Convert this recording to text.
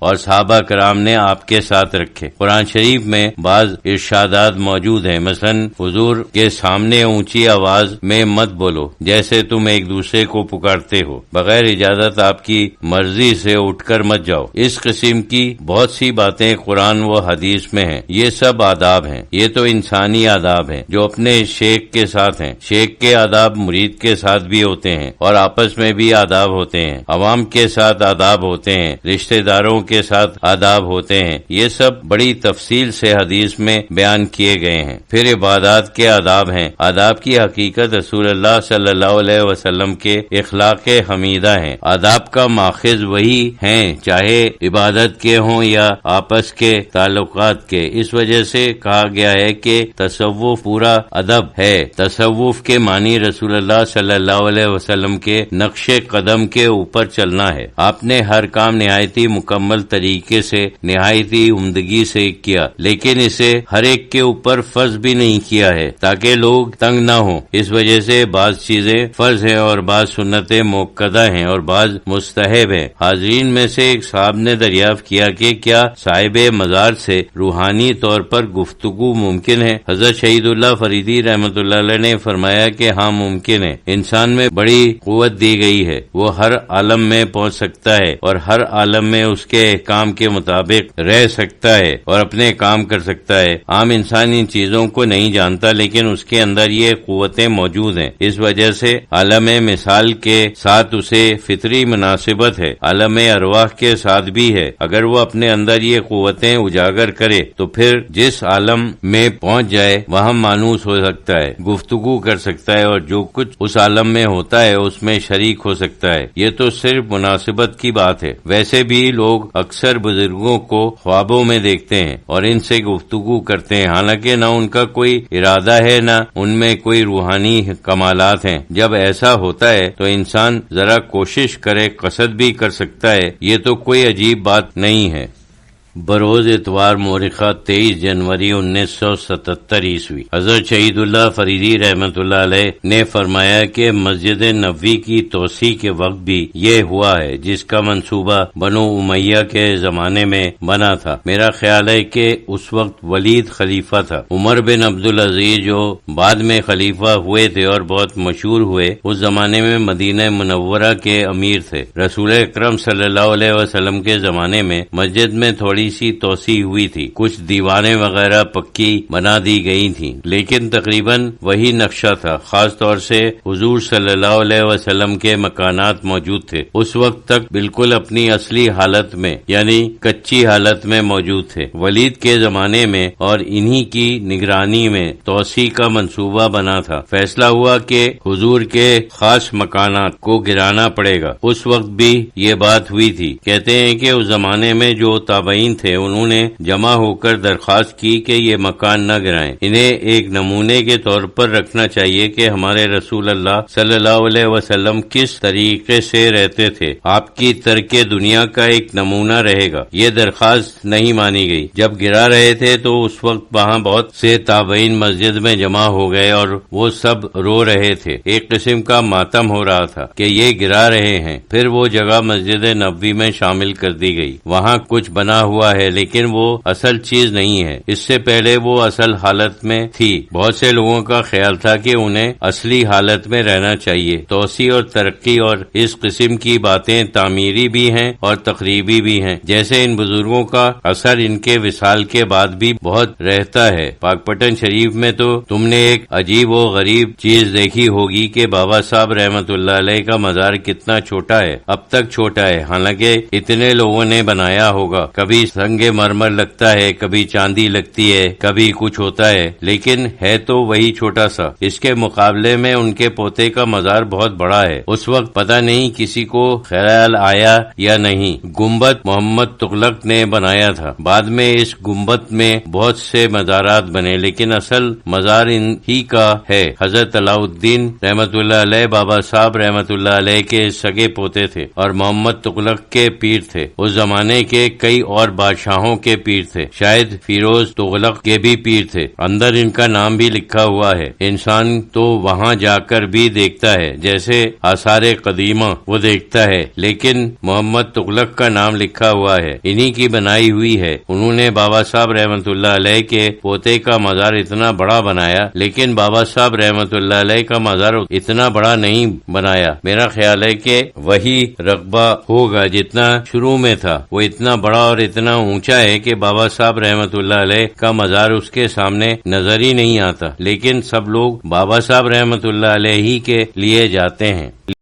اور صحابہ کرام نے آپ کے ساتھ رکھے۔ قرآن شریف میں بعض ارشادات موجود ہیں، مثلا حضور کے سامنے اونچی آواز میں مت بولو جیسے تم ایک دوسرے کو پکارتے ہو، بغیر اجازت آپ کی مرضی سے اٹھ کر مت جاؤ۔ اس قسم کی بہت سی باتیں قرآن و حدیث میں ہیں۔ یہ سب آداب ہیں، یہ تو انسانی آداب ہیں جو اپنے شیخ کے ساتھ ہیں۔ شیخ کے آداب مرید کے ساتھ بھی ہوتے ہیں اور آپس میں بھی آداب ہوتے ہیں، عوام کے ساتھ آداب ہوتے ہیں، رشتہ داروں کے ساتھ آداب ہوتے ہیں۔ یہ سب بڑی تفصیل سے حدیث میں بیان کیے گئے ہیں۔ پھر عبادات کے آداب ہیں۔ آداب کی حقیقت رسول اللہ صلی اللہ علیہ وسلم کے اخلاق حمیدہ ہیں۔ آداب کا ماخذ وہی ہیں، چاہے عبادت کے ہوں یا آپس کے تعلقات کے۔ اس وجہ سے کہا گیا ہے کہ تصوف پورا ادب ہے۔ تصوف کے معنی رسول اللہ صلی اللہ علیہ وسلم کے نقش قدم کے اوپر چلنا ہے۔ آپ نے ہر کام نہایتی مکمل طریقے سے، نہایتی عمدگی سے کیا، لیکن اسے ہر ایک کے اوپر فرض بھی نہیں کیا ہے تاکہ لوگ تنگ نہ ہوں۔ اس وجہ سے بعض چیزیں فرض ہیں اور بعض سنتیں موقدہ ہیں اور بعض مستحب ہیں۔ حاضرین میں سے ایک صاحب نے دریافت کیا کہ کیا صاحب مزار سے روحانی طور پر گفتگو ممکن ہے؟ حضرت شہید اللہ فریدی رحمۃ اللہ علیہ نے فرمایا کہ ہاں ممکن ہے۔ انسان میں بڑی قوت دی گئی ہے، وہ ہر عالم میں پہنچ سکتا ہے اور ہر عالم میں اس کے احکام کے مطابق رہ سکتا ہے اور اپنے کام کر سکتا ہے۔ عام انسان ان چیزوں کو نہیں جانتا، لیکن اس کے اندر یہ قوتیں موجود ہیں۔ اس وجہ سے عالم مثال کے ساتھ اسے فطری مناسبت ہے، عالم ارواح کے ساتھ بھی ہے۔ اگر وہ اپنے اندر یہ قوتیں اجاگر کرے تو پھر جس عالم میں پہنچ جائے وہاں مانوس ہو سکتا ہے، گفتگو کر سکتا ہے اور جو کچھ اس عالم میں ہوتا ہے اس میں شریک ہو سکتا ہے۔ یہ تو صرف مناسبت کی بات ہے۔ ویسے بھی لوگ اکثر بزرگوں کو خوابوں میں دیکھتے ہیں اور ان سے گفتگو کرتے ہیں، حالانکہ نہ ان کا کوئی ارادہ ہے نہ ان میں کوئی روحانی کمالات ہیں۔ جب ایسا ہوتا ہے تو انسان ذرا کوشش کرے، قصد بھی کر سکتا ہے، یہ تو کوئی عجیب بات نہیں ہے۔ بروز اتوار مورخہ 23 جنوری 1977 عیسوی حضرت شہید اللہ فریدی رحمۃ اللہ علیہ نے فرمایا کہ مسجد نبوی کی توسیع کے وقت بھی یہ ہوا ہے جس کا منصوبہ بنو امیہ کے زمانے میں بنا تھا۔ میرا خیال ہے کہ اس وقت ولید خلیفہ تھا۔ عمر بن عبدالعزیز جو بعد میں خلیفہ ہوئے تھے اور بہت مشہور ہوئے، اس زمانے میں مدینہ منورہ کے امیر تھے۔ رسول اکرم صلی اللہ علیہ وسلم کے زمانے میں مسجد میں تھوڑی سی توسیع ہوئی تھی، کچھ دیواریں وغیرہ پکی بنا دی گئی تھیں، لیکن تقریباً وہی نقشہ تھا۔ خاص طور سے حضور صلی اللہ علیہ وسلم کے مکانات موجود تھے، اس وقت تک بالکل اپنی اصلی حالت میں یعنی کچی حالت میں موجود تھے۔ ولید کے زمانے میں اور انہی کی نگرانی میں توسیع کا منصوبہ بنا تھا۔ فیصلہ ہوا کہ حضور کے خاص مکانات کو گرانا پڑے گا۔ اس وقت بھی یہ بات ہوئی تھی۔ کہتے ہیں کہ اس زمانے میں جو تابعین تھے انہوں نے جمع ہو کر درخواست کی کہ یہ مکان نہ گرائیں، انہیں ایک نمونے کے طور پر رکھنا چاہیے کہ ہمارے رسول اللہ صلی اللہ علیہ وسلم کس طریقے سے رہتے تھے، آپ کی ترک دنیا کا ایک نمونہ رہے گا۔ یہ درخواست نہیں مانی گئی۔ جب گرا رہے تھے تو اس وقت وہاں بہت سے تابعین مسجد میں جمع ہو گئے اور وہ سب رو رہے تھے، ایک قسم کا ماتم ہو رہا تھا کہ یہ گرا رہے ہیں۔ پھر وہ جگہ مسجد نبوی میں شامل کر دی گئی۔ وہاں کچھ بنا ہوا ہے لیکن وہ اصل چیز نہیں ہے، اس سے پہلے وہ اصل حالت میں تھی۔ بہت سے لوگوں کا خیال تھا کہ انہیں اصلی حالت میں رہنا چاہیے۔ توسیع اور ترقی اور اس قسم کی باتیں تعمیری بھی ہیں اور تخریبی بھی ہیں، جیسے ان بزرگوں کا اثر ان کے وصال کے بعد بھی بہت رہتا ہے۔ پاک پٹن شریف میں تو تم نے ایک عجیب و غریب چیز دیکھی ہوگی کہ بابا صاحب رحمت اللہ علیہ کا مزار کتنا چھوٹا ہے، اب تک چھوٹا ہے، حالانکہ اتنے لوگوں نے بنایا ہوگا۔ کبھی سنگ مرمر لگتا ہے، کبھی چاندی لگتی ہے، کبھی کچھ ہوتا ہے، لیکن ہے تو وہی چھوٹا سا۔ اس کے مقابلے میں ان کے پوتے کا مزار بہت بڑا ہے۔ اس وقت پتہ نہیں کسی کو خیال آیا یا نہیں، گنبد محمد تغلق نے بنایا تھا۔ بعد میں اس گنبد میں بہت سے مزارات بنے، لیکن اصل مزار ان ہی کا ہے۔ حضرت علاء الدین رحمت اللہ علیہ بابا صاحب رحمت اللہ علیہ کے سگے پوتے تھے اور محمد تغلق کے پیر تھے۔ اس زمانے کے کئی اور بادشاہوں کے پیر تھے، شاید فیروز تغلق کے بھی پیر تھے۔ اندر ان کا نام بھی لکھا ہوا ہے۔ انسان تو وہاں جا کر بھی دیکھتا ہے، جیسے آثار قدیمہ وہ دیکھتا ہے، لیکن محمد تغلق کا نام لکھا ہوا ہے، انہی کی بنائی ہوئی ہے۔ انہوں نے بابا صاحب رحمت اللہ علیہ کے پوتے کا مزار اتنا بڑا بنایا، لیکن بابا صاحب رحمت اللہ علیہ کا مزار اتنا بڑا نہیں بنایا۔ میرا خیال ہے کہ وہی رقبہ ہوگا جتنا شروع میں تھا، وہ اتنا بڑا اور اتنا اونچا ہے کہ بابا صاحب رحمت اللہ علیہ کا مزار اس کے سامنے نظر ہی نہیں آتا، لیکن سب لوگ بابا صاحب رحمت اللہ علیہ ہی کے لیے جاتے ہیں۔